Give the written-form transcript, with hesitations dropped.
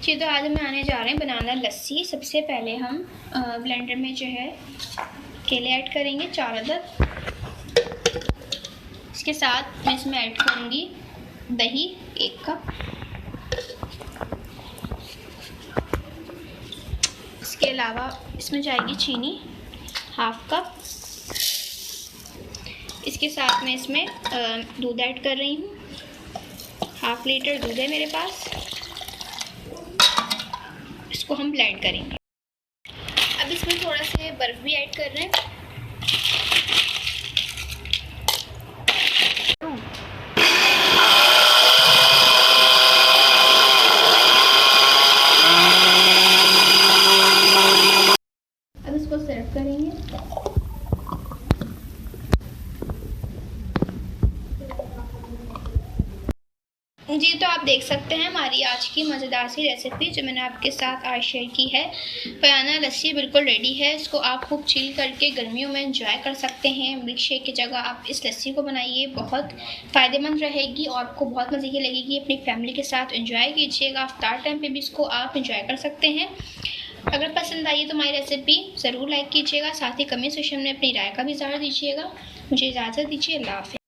जी, तो आज हम बनाने जा रहे हैं बनाना लस्सी। सबसे पहले हम ब्लेंडर में जो है केले ऐड करेंगे 4 अदद। इसके साथ मैं इसमें ऐड करूँगी दही 1 कप। इसके अलावा इसमें जाएगी चीनी 1/2 कप। इसके साथ मैं इसमें दूध ऐड कर रही हूँ। 1/2 लीटर दूध है मेरे पास। इसको हम ब्लेंड करेंगे। अब इसमें थोड़ा सा बर्फ़ भी ऐड कर रहे हैं। अब इसको सर्व करेंगे। जी, तो आप देख सकते हैं हमारी आज की मज़ेदार सी रेसिपी जो मैंने आपके साथ आज शेयर की है। बनाना लस्सी बिल्कुल रेडी है। इसको आप खूब चिल करके गर्मियों में एंजॉय कर सकते हैं। मिल्क शेक की जगह आप इस लस्सी को बनाइए, बहुत फ़ायदेमंद रहेगी और आपको बहुत मज़े की लगेगी। अपनी फैमिली के साथ एंजॉय कीजिएगा। इफ्तार टाइम पे भी इसको आप एंजॉय कर सकते हैं। अगर पसंद आई तो हमारी रेसिपी ज़रूर लाइक कीजिएगा। साथ ही कमेंट सेक्शन में अपनी राय का भी इज़हार दीजिएगा। मुझे इजाज़त दीजिए। अल्लाह हाफ़िज़।